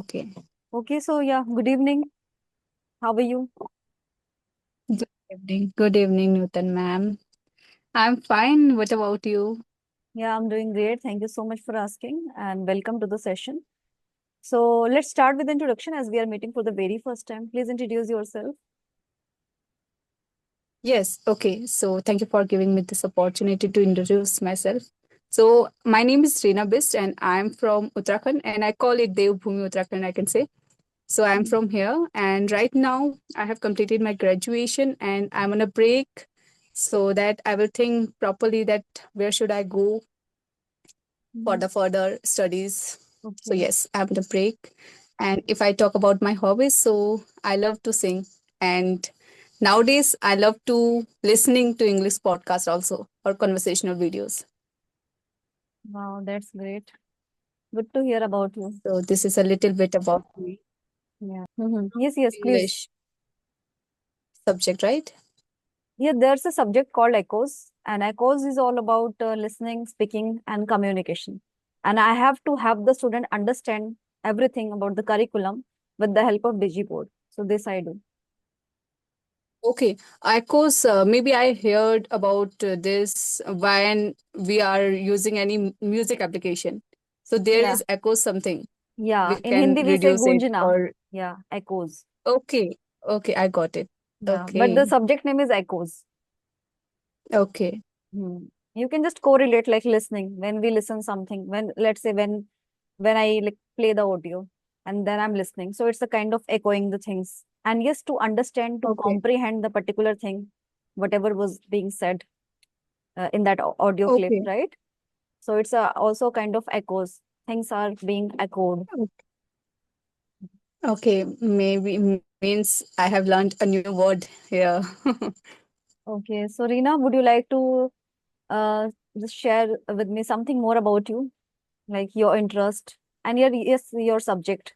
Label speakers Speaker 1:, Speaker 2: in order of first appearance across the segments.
Speaker 1: Okay.
Speaker 2: Okay, so yeah, good evening. How are you?
Speaker 1: Good evening. Good evening, Nootan ma'am. I'm fine. What about you?
Speaker 2: Yeah, I'm doing great. Thank you so much for asking and welcome to the session. So let's start with introduction as we are meeting for the very first time. Please introduce yourself.
Speaker 1: Yes. Okay. So thank you for giving me this opportunity to introduce myself. So my name is Reena Bist and I'm from Uttarakhand and I call it Devbhoomi Uttarakhand, I can say. So I'm
Speaker 2: Mhm.
Speaker 1: from here and right now I have completed my graduation and I'm on a break so that I will think properly that where should I go for
Speaker 2: Mhm.
Speaker 1: the further studies. So
Speaker 2: Okay.
Speaker 1: yes, I'm on a break. And if I talk about my hobbies, so I love to sing. And nowadays I love to listening to English podcasts also or conversational videos.
Speaker 2: Wow, that's great. Good to hear about you.
Speaker 1: So this is a little bit about me.
Speaker 2: Yeah. Yes, yes, please.
Speaker 1: English subject, right?
Speaker 2: Yeah, there's a subject called echoes, and echoes is all about listening, speaking, and communication. And I have to have the student understand everything about the curriculum with the help of Digiboard. So this I do.
Speaker 1: Okay, I course maybe I heard about this when we are using any music application. So there
Speaker 2: Yeah.
Speaker 1: is echo something
Speaker 2: Yeah,
Speaker 1: we
Speaker 2: in
Speaker 1: can
Speaker 2: Hindi we say
Speaker 1: reduce it
Speaker 2: gunjna.
Speaker 1: or
Speaker 2: Yeah, echoes.
Speaker 1: okay, okay, I got it.
Speaker 2: Yeah, but the
Speaker 1: Okay,
Speaker 2: subject name is echoes.
Speaker 1: okay,
Speaker 2: Hmm. You can just correlate like listening when we listen something. When let's say when I like play the audio and then I'm listening, so it's a kind of echoing the things. And yes, to understand, to
Speaker 1: okay,
Speaker 2: comprehend the particular thing, whatever was being said in that audio clip,
Speaker 1: okay,
Speaker 2: right? So it's also kind of echoes. Things are being echoed.
Speaker 1: okay. Maybe means I have learned a new word here.
Speaker 2: Okay, so Reena, would you like to just share with me something more about you, like your interest and your subject.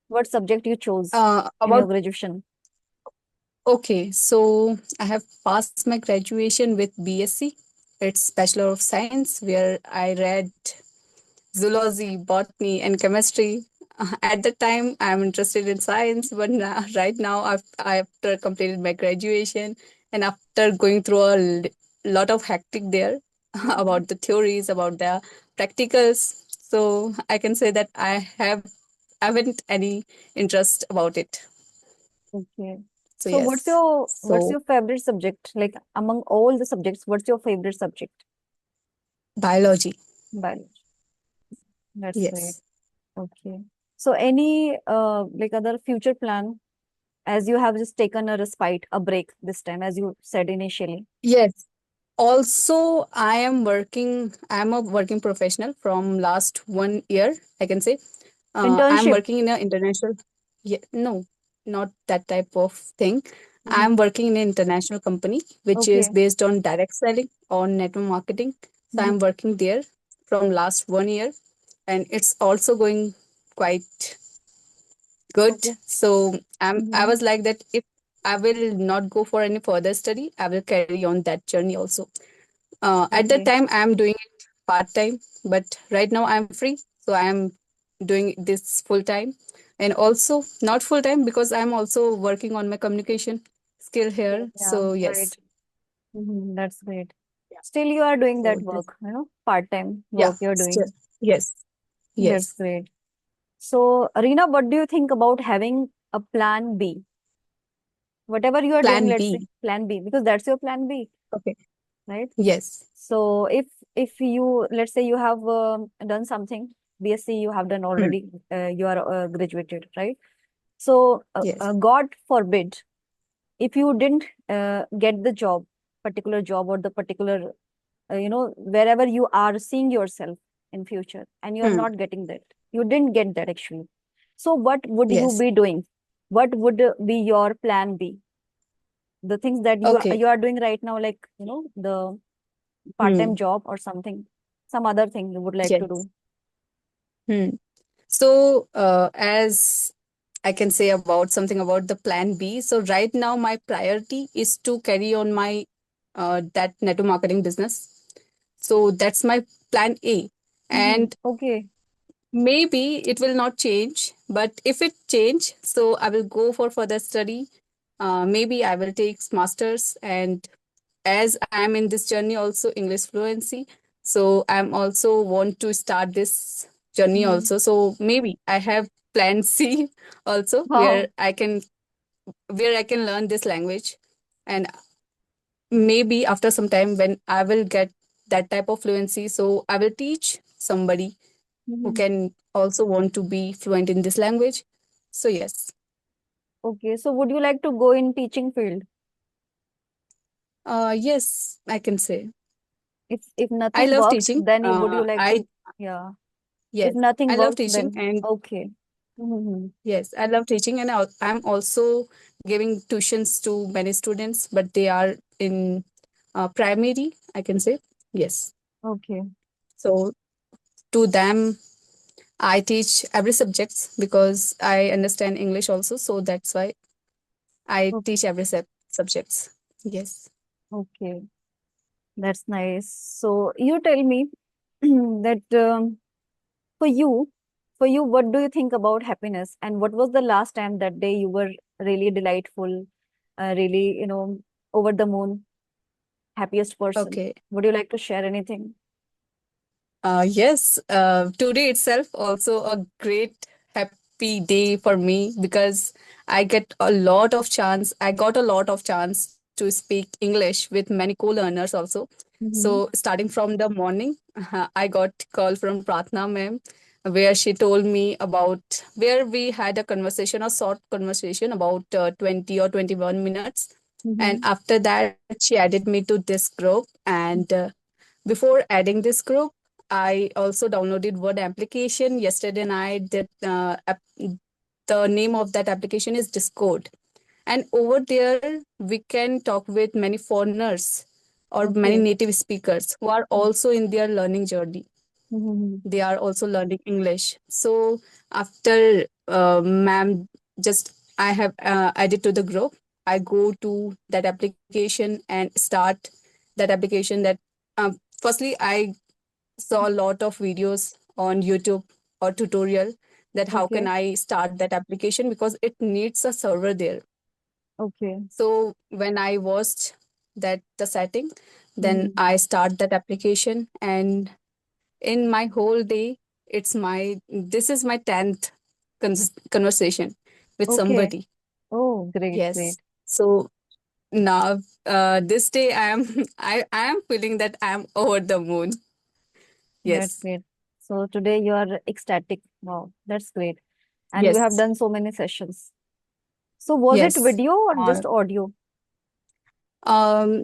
Speaker 2: What subject you chose in your
Speaker 1: About
Speaker 2: graduation?
Speaker 1: okay, so I have passed my graduation with BSc. It's Bachelor of Science, where I read zoology, botany, and chemistry. At the time, I'm interested in science, but now, right now, after completed my graduation and after going through lot of hectic there
Speaker 2: Mhm.
Speaker 1: about the theories, about the practicals, so I can say that haven't any interest about it.
Speaker 2: Okay.
Speaker 1: So
Speaker 2: So what's
Speaker 1: yes,
Speaker 2: your
Speaker 1: so
Speaker 2: favorite subject? Like among all the subjects, what's your favorite subject?
Speaker 1: biology,
Speaker 2: Biology. That's great.
Speaker 1: yes.
Speaker 2: Okay. So any like other future plan as you have just taken a respite, a break this time, as you said initially.
Speaker 1: Yes. Also, I'm a working professional from last 1 year, I can say. I'm
Speaker 2: Internship.
Speaker 1: working in an international, yeah, no, not that type of thing. I'm
Speaker 2: Mm-hmm.
Speaker 1: working in an international company, which is
Speaker 2: Okay.
Speaker 1: based on direct selling on network marketing. So
Speaker 2: Mm-hmm.
Speaker 1: I'm working there from last 1 year and it's also going quite good.
Speaker 2: Okay.
Speaker 1: So I
Speaker 2: Mm-hmm.
Speaker 1: was like that if I will not go for any further study, I will carry on that journey also. At that
Speaker 2: Okay.
Speaker 1: time, I'm doing it part time, but right now I'm free, so I'm doing this full time, and also not full time because I'm also working on my communication skill
Speaker 2: Okay.
Speaker 1: here.
Speaker 2: Yeah.
Speaker 1: So
Speaker 2: Great.
Speaker 1: yes,
Speaker 2: That's great.
Speaker 1: yeah.
Speaker 2: Still, you are doing
Speaker 1: So
Speaker 2: that
Speaker 1: this,
Speaker 2: work, part-time
Speaker 1: yeah,
Speaker 2: work you're
Speaker 1: still,
Speaker 2: doing.
Speaker 1: yes,
Speaker 2: That's
Speaker 1: yes.
Speaker 2: great. So, Reena, what do you think about having a plan B? Whatever you are doing,
Speaker 1: Plan
Speaker 2: let's say
Speaker 1: B.
Speaker 2: plan B, because that's your plan B,
Speaker 1: Okay.
Speaker 2: right?
Speaker 1: Yes.
Speaker 2: So, if you let's say you have done something, BSc you have done
Speaker 1: Hmm.
Speaker 2: already, you are graduated, right? So,
Speaker 1: Yes.
Speaker 2: God forbid, if you didn't get the job, particular job or the particular wherever you are seeing yourself in future and you're
Speaker 1: Hmm.
Speaker 2: not getting that, you didn't get that actually, so what would you
Speaker 1: Yes.
Speaker 2: be doing? What would be your plan B? The things that
Speaker 1: Okay.
Speaker 2: you are doing right now, like the part-time
Speaker 1: Hmm.
Speaker 2: job or something, some other thing you would like to
Speaker 1: Yes.
Speaker 2: do.
Speaker 1: Hmm. So, as I can say about something about the plan B. So right now my priority is to carry on my that network marketing business. So that's my plan A.
Speaker 2: Mm-hmm.
Speaker 1: And
Speaker 2: Okay.
Speaker 1: Maybe it will not change, but if it change, so I will go for further study. Maybe I will take masters, and as I am in this journey also English fluency, so I'm also want to start this journey
Speaker 2: Mhm.
Speaker 1: also. So maybe I have plan C also,
Speaker 2: Wow.
Speaker 1: where I can learn this language, and maybe after some time when I will get that type of fluency, so I will teach somebody who
Speaker 2: Mhm.
Speaker 1: can also want to be fluent in this language. So yes,
Speaker 2: Okay, so would you like to go in teaching field?
Speaker 1: yes, I can say
Speaker 2: If
Speaker 1: I
Speaker 2: nothing
Speaker 1: love
Speaker 2: works,
Speaker 1: teaching.
Speaker 2: then would you like to? Yeah. If
Speaker 1: Yes,
Speaker 2: nothing
Speaker 1: I love
Speaker 2: works,
Speaker 1: teaching,
Speaker 2: then
Speaker 1: and
Speaker 2: okay. Mhm.
Speaker 1: yes, I love teaching, and I'm also giving tuitions to many students, but they are in primary, I can say. Yes,
Speaker 2: Okay.
Speaker 1: so to them I teach every subjects because I understand English also, so that's why I
Speaker 2: o-
Speaker 1: teach every subjects. Yes.
Speaker 2: Okay. That's nice. So you tell me that for you, what do you think about happiness? And what was the last time that day you were really delightful, really, over the moon, happiest person?
Speaker 1: Okay.
Speaker 2: Would you like to share anything?
Speaker 1: Yes, today itself also a great happy day for me because I got a lot of chance to speak English with many co-learners also.
Speaker 2: Mm-hmm.
Speaker 1: So starting from the morning, I got call from Pratna ma'am where she told me about where we had a conversation, a short conversation about 20 or 21 minutes. And
Speaker 2: Mm-hmm.
Speaker 1: after that, she added me to this group. And before adding this group, I also downloaded Word application yesterday night. The name of that application is Discord, and over there we can talk with many foreigners or many
Speaker 2: Okay.
Speaker 1: native speakers who are also in their learning journey.
Speaker 2: Mm-hmm.
Speaker 1: They are also learning English. So after ma'am just I have added to the group, I go to that application and start that application. That firstly I saw a lot of videos on YouTube or tutorial that how can
Speaker 2: Okay.
Speaker 1: I start that application because it needs a server there.
Speaker 2: Okay.
Speaker 1: So when I watched that the setting, then
Speaker 2: Mm-hmm.
Speaker 1: I start that application, and in my whole day, this is my 10th conversation with
Speaker 2: Okay.
Speaker 1: somebody.
Speaker 2: Oh, great,
Speaker 1: Yes.
Speaker 2: great.
Speaker 1: So now this day I am I am feeling that I am over the moon.
Speaker 2: That's
Speaker 1: Yes.
Speaker 2: great. So today you are ecstatic. Wow, that's great. And you have
Speaker 1: Yes.
Speaker 2: done so many sessions. So was it
Speaker 1: Yes.
Speaker 2: video or
Speaker 1: Uh,
Speaker 2: just audio?
Speaker 1: um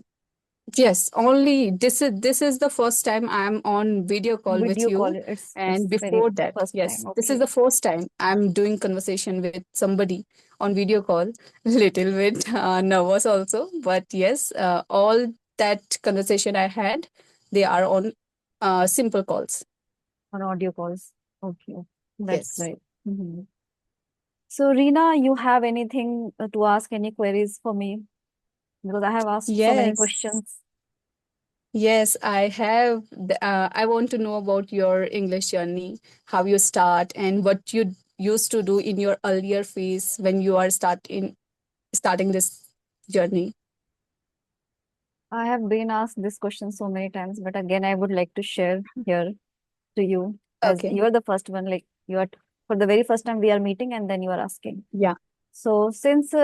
Speaker 1: yes, only this is the first time I'm on video call with
Speaker 2: Video call.
Speaker 1: you.
Speaker 2: It's
Speaker 1: And
Speaker 2: very
Speaker 1: before that,
Speaker 2: first time.
Speaker 1: yes, this is
Speaker 2: Okay.
Speaker 1: the first time I'm doing conversation with somebody on video call. Little bit nervous also, but yes, all that conversation I had, they are on simple calls.
Speaker 2: On audio calls. Okay. That's
Speaker 1: Yes.
Speaker 2: great. Mhm. So Reena, you have anything to ask, any queries for me? Because I have asked so many
Speaker 1: Yes.
Speaker 2: questions
Speaker 1: Yes, I have. I want to know about your English journey, how you start, and what you used to do in your earlier phase when you are starting this journey.
Speaker 2: I have been asked this question so many times, but again, I would like to share here to you as
Speaker 1: Okay.
Speaker 2: you are the first one. Like you are for the very first time we are meeting, and then you are asking.
Speaker 1: Yeah.
Speaker 2: So, since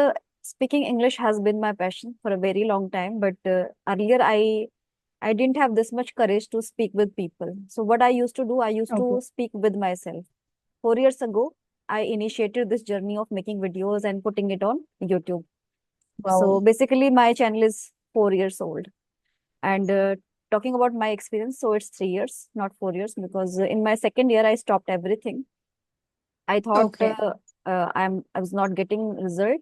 Speaker 2: speaking English has been my passion for a very long time, but earlier I didn't have this much courage to speak with people. So, what I used to do, I used
Speaker 1: Okay.
Speaker 2: to speak with myself. 4 years ago, I initiated this journey of making videos and putting it on YouTube. So,
Speaker 1: Wow.
Speaker 2: basically, my channel is 4 years old. And talking about my experience, so it's 3 years, not 4 years, because in my second year, I stopped everything. I thought
Speaker 1: Okay.
Speaker 2: I was not getting result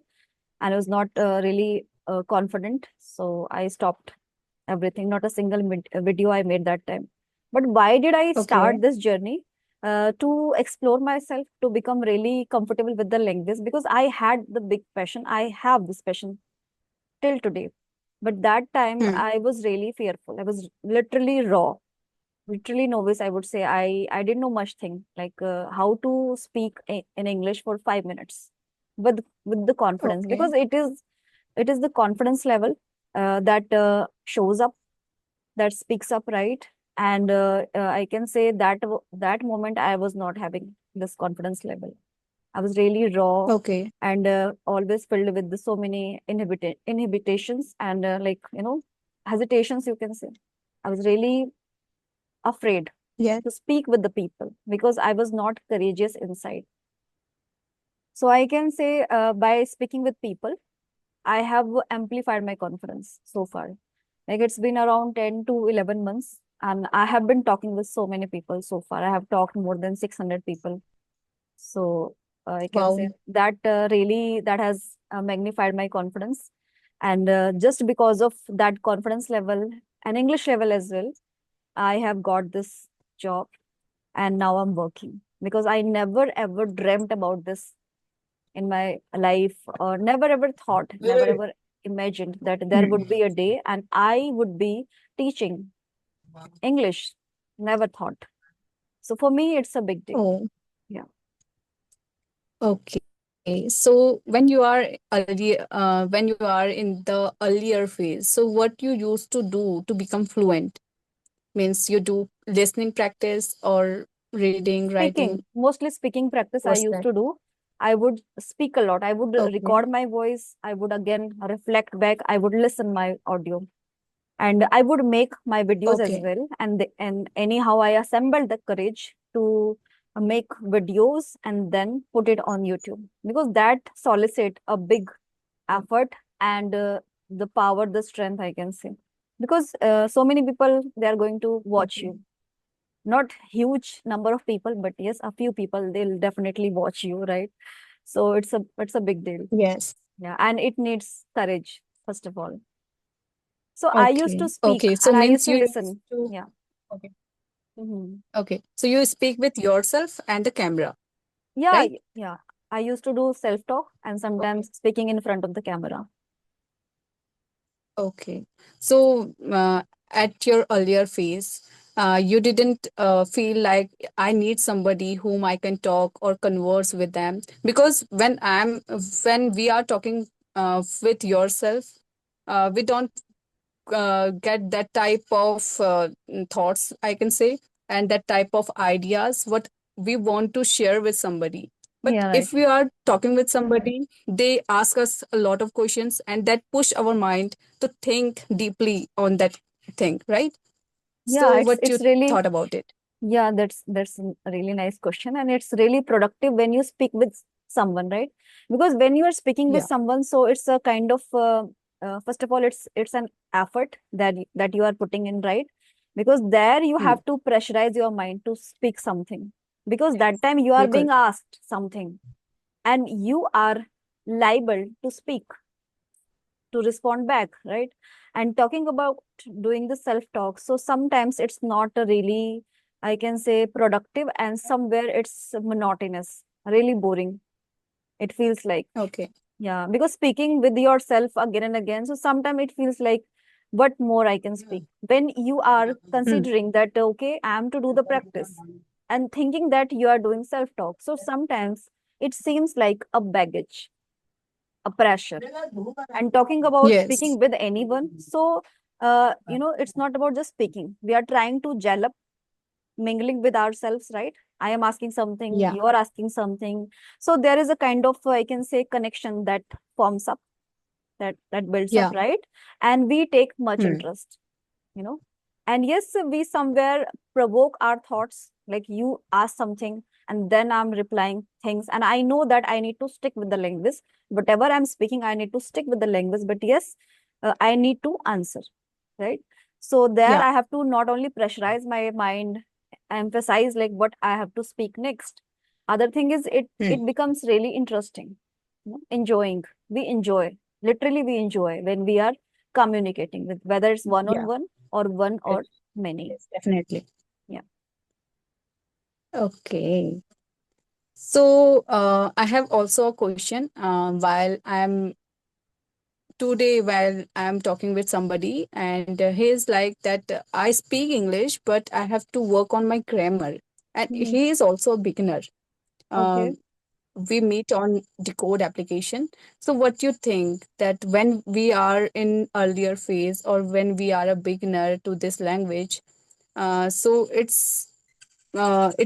Speaker 2: and I was not really confident. So I stopped everything. Not a single video I made that time. But why did I
Speaker 1: Okay.
Speaker 2: start this journey? To explore myself, to become really comfortable with the language, because I had the big passion. I have this passion till today. But that time
Speaker 1: Hmm.
Speaker 2: I was really fearful. I was literally raw. literally novice, I would say. I didn't know much thing like how to speak in English for 5 minutes with the confidence,
Speaker 1: Okay.
Speaker 2: because it is the confidence level that shows up, that speaks up, right? And I can say that that moment I was not having this confidence level. I was really raw
Speaker 1: Okay.
Speaker 2: and always filled with so many inhibitions and hesitations, you can say. I was really afraid
Speaker 1: Yes.
Speaker 2: to speak with the people because I was not courageous inside. So I can say by speaking with people, I have amplified my confidence so far. Like it's been around 10 to 11 months, and I have been talking with so many people so far. I have talked more than 600 people. So I can say
Speaker 1: Wow.
Speaker 2: that really that has magnified my confidence. And just because of that confidence level and English level as well, I have got this job and now I'm working because I never ever dreamt about this in my life, or never ever thought, never ever imagined that there would
Speaker 1: Hmm.
Speaker 2: be a day and I would be teaching English. Never thought. So for me, it's a big deal.
Speaker 1: Oh,
Speaker 2: Yeah.
Speaker 1: okay. So when you are in the earlier phase, so what you used to do to become fluent? Means you do listening practice or reading,
Speaker 2: Speaking,
Speaker 1: writing?
Speaker 2: mostly speaking practice I
Speaker 1: What's
Speaker 2: used
Speaker 1: that?
Speaker 2: to do. I would speak a lot. I would
Speaker 1: Okay.
Speaker 2: record my voice. I would again reflect back. I would listen my audio, and I would make my videos as
Speaker 1: Okay.
Speaker 2: well. And anyhow, I assembled the courage to make videos and then put it on YouTube, because that solicit a big effort and the power, the strength, I can say, because so many people, they are going to watch
Speaker 1: Okay.
Speaker 2: you. Not huge number of people, but yes, a few people, they'll definitely watch you, right? So it's a big deal.
Speaker 1: Yes.
Speaker 2: Yeah, and it needs courage, first of all. So I used to
Speaker 1: Okay.
Speaker 2: speak
Speaker 1: Okay. So
Speaker 2: and I used
Speaker 1: means
Speaker 2: to
Speaker 1: you used
Speaker 2: listen.
Speaker 1: to.
Speaker 2: Yeah.
Speaker 1: Okay.
Speaker 2: Hmm.
Speaker 1: Okay. So you speak with yourself and the camera,
Speaker 2: Yeah,
Speaker 1: right?
Speaker 2: yeah. I used to do self-talk and
Speaker 1: Okay.
Speaker 2: sometimes speaking in front of the camera.
Speaker 1: Okay. So at your earlier phase, you didn't feel like I need somebody whom I can talk or converse with them, because when we are talking with yourself, we don't get that type of thoughts, I can say, and that type of ideas what we want to share with somebody. But
Speaker 2: Yeah, right.
Speaker 1: if we are talking with somebody, they ask us a lot of questions and that push our mind to think deeply on that thing, right?
Speaker 2: Yeah,
Speaker 1: So
Speaker 2: it's
Speaker 1: what you
Speaker 2: it's really,
Speaker 1: thought about it?
Speaker 2: yeah, that's a really nice question, and it's really productive when you speak with someone, right? Because when you are speaking with
Speaker 1: Yeah.
Speaker 2: someone, so it's a kind of first of all, it's an effort that you are putting in, right? Because there you
Speaker 1: Hmm.
Speaker 2: have to pressurize your mind to speak something, because that time you are
Speaker 1: You're
Speaker 2: being
Speaker 1: correct.
Speaker 2: asked something and you are liable to speak, to respond back, right? And talking about doing the self talk, so sometimes it's not a really, I can say, productive, and somewhere it's monotonous, really boring, it feels like.
Speaker 1: Okay.
Speaker 2: Yeah, because speaking with yourself again and again, so sometimes it feels like, what more I can speak, when you are
Speaker 1: Hmm.
Speaker 2: considering that okay, I am to do the practice and thinking that you are doing self talk, so sometimes it seems like a baggage, a pressure. And talking about
Speaker 1: Yes.
Speaker 2: speaking with anyone, so it's not about just speaking, we are trying to gel up, mingling with ourselves, right? I am asking something,
Speaker 1: Yeah.
Speaker 2: you are asking something, so there is a kind of I can say connection that forms up, that builds up,
Speaker 1: Yeah.
Speaker 2: right? And we take much
Speaker 1: Hmm.
Speaker 2: interest, you know and yes, we somewhere provoke our thoughts, like you ask something and then I'm replying things, and I know that I need to stick with the language, whatever I'm speaking I need to stick with the language, but yes, I need to answer, right? So there
Speaker 1: Yeah.
Speaker 2: I have to not only pressurize my mind, emphasize like what I have to speak next. Other thing is, it
Speaker 1: Hmm.
Speaker 2: becomes really interesting, enjoying. We enjoy, literally we enjoy when we are communicating with, whether it's one on
Speaker 1: Yeah.
Speaker 2: one or one or
Speaker 1: Yes.
Speaker 2: many.
Speaker 1: Yes. Definitely.
Speaker 2: Yeah.
Speaker 1: Okay. So I have also a question. While I'm today while I'm talking with somebody, and he's like that I speak English, but I have to work on my grammar. And
Speaker 2: Mhm.
Speaker 1: he is also a beginner.
Speaker 2: Okay.
Speaker 1: Um, we meet on decode application. So what you think that when we are in earlier phase or when we are a beginner to this language, so it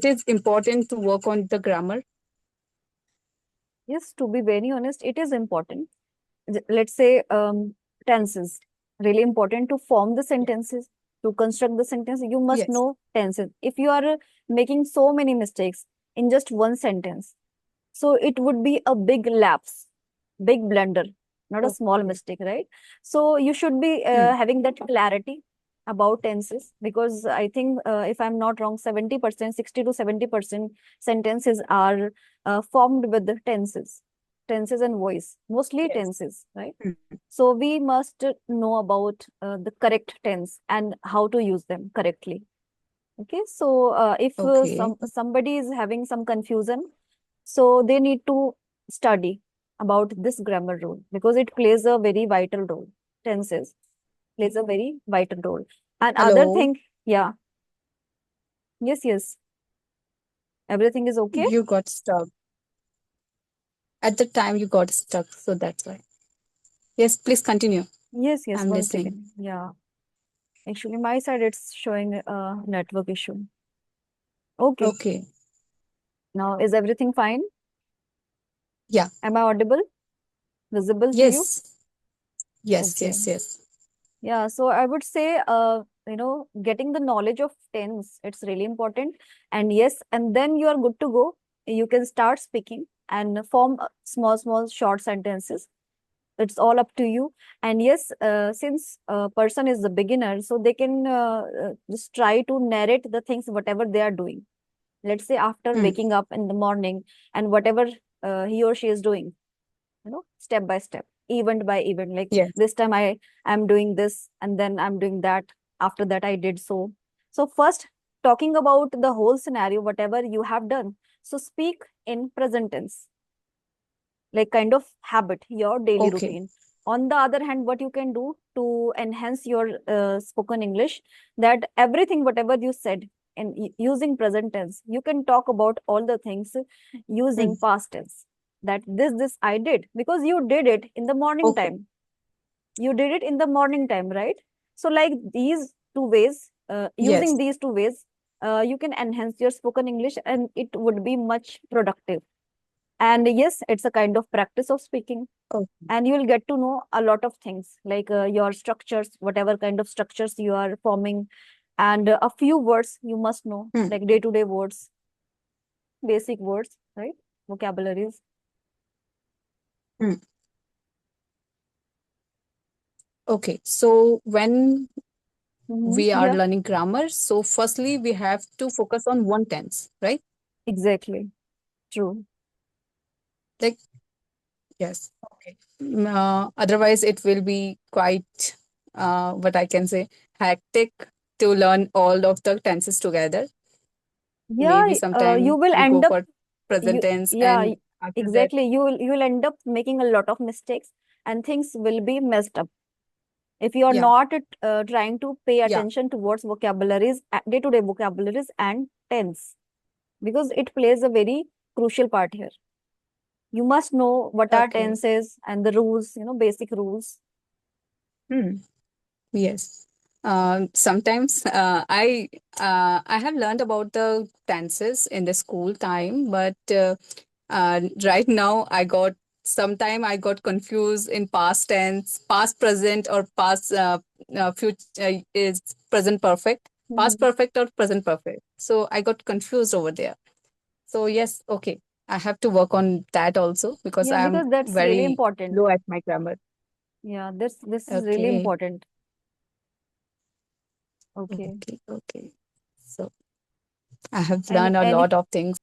Speaker 1: is important to work on the grammar.
Speaker 2: Yes, to be very honest, it is important. Let's say tenses, really important to form the
Speaker 1: Yeah.
Speaker 2: sentences, to construct the sentence. You must
Speaker 1: Yes.
Speaker 2: know tenses. If you are making so many mistakes in just one sentence, so it would be a big lapse, big blunder, not a small
Speaker 1: Okay.
Speaker 2: mistake, right? So you should be
Speaker 1: Hmm.
Speaker 2: having that clarity about tenses, because I think, if I'm not wrong, 70%, 60 to 70% sentences are formed with the tenses and voice, mostly
Speaker 1: Yes.
Speaker 2: tenses, right?
Speaker 1: Hmm.
Speaker 2: So we must know about the correct tense and how to use them correctly. Okay, so if
Speaker 1: Okay.
Speaker 2: somebody is having some confusion, so they need to study about this grammar rule, because it plays a very vital role. Tenses plays a very vital role. And other
Speaker 1: Hello.
Speaker 2: thing, yeah, yes, yes, everything is okay.
Speaker 1: You got stuck. At the time you got stuck, so that's why. Yes, please continue.
Speaker 2: Yes, yes,
Speaker 1: I'm
Speaker 2: one
Speaker 1: listening.
Speaker 2: second. Yeah, actually, my side it's showing a network issue. Okay,
Speaker 1: Okay.
Speaker 2: now is everything fine?
Speaker 1: Yeah.
Speaker 2: Am I audible, visible to you?
Speaker 1: Yes. Yes,
Speaker 2: Okay.
Speaker 1: yes, yes.
Speaker 2: Yeah, so I would say, getting the knowledge of tense, it's really important. And yes, and then you are good to go. You can start speaking and form small, small, short sentences. It's all up to you. And yes, since a person is a beginner, so they can just try to narrate the things, whatever they are doing. Let's say after
Speaker 1: Hmm.
Speaker 2: waking up in the morning, and whatever he or she is doing, step by step, event by event, like
Speaker 1: Yes.
Speaker 2: this time I'm doing this, and then I'm doing that, after that I did so first, talking about the whole scenario, whatever you have done, so speak in present tense, like kind of habit, your daily
Speaker 1: Okay.
Speaker 2: routine. On the other hand, what you can do to enhance your spoken English, that everything whatever you said in using present tense, you can talk about all the things
Speaker 1: Hmm.
Speaker 2: using past tense, that this I did, because you did it in the morning
Speaker 1: Okay.
Speaker 2: time, you did it in the morning time, right? So like these two ways, using
Speaker 1: Yes.
Speaker 2: these two ways, you can enhance your spoken English, and it would be much productive. And yes, it's a kind of practice of speaking,
Speaker 1: Okay.
Speaker 2: and you will get to know a lot of things, like your structures, whatever kind of structures you are forming, and a few words you must know,
Speaker 1: Hmm.
Speaker 2: like day to day words, basic words, right? Vocabularies.
Speaker 1: Hmm. Okay. So when we are
Speaker 2: Yeah,
Speaker 1: learning grammar, so firstly we have to focus on one tense, right?
Speaker 2: exactly. True.
Speaker 1: Like, yes. Okay. Otherwise, it will be quite, what I can say, hectic to learn all of the tenses together. Maybe
Speaker 2: Yeah, you
Speaker 1: sometime
Speaker 2: will
Speaker 1: we
Speaker 2: end
Speaker 1: go
Speaker 2: up,
Speaker 1: for present
Speaker 2: you
Speaker 1: tense,
Speaker 2: yeah,
Speaker 1: and after that,
Speaker 2: exactly, you will end up making a lot of mistakes, and things will be messed up if you are
Speaker 1: yeah,
Speaker 2: not trying to pay
Speaker 1: yeah,
Speaker 2: attention towards vocabularies, day to day vocabularies and tense, because it plays a very crucial part here. You must know what are
Speaker 1: okay.
Speaker 2: tenses and the rules, basic rules.
Speaker 1: Hmm. Yes. Sometimes I have learned about the tenses in the school time, but right now I got confused in past tense, past present, or past future is present perfect, past
Speaker 2: Mhm.
Speaker 1: perfect or present perfect. So I got confused over there. So yes, okay, I have to work on that also because
Speaker 2: Yeah,
Speaker 1: I am
Speaker 2: because that's really
Speaker 1: very
Speaker 2: important.
Speaker 1: low at my grammar.
Speaker 2: Yeah, this is really
Speaker 1: Okay,
Speaker 2: important. Okay.
Speaker 1: okay, okay. So I have
Speaker 2: Any
Speaker 1: learned a
Speaker 2: any
Speaker 1: lot of things.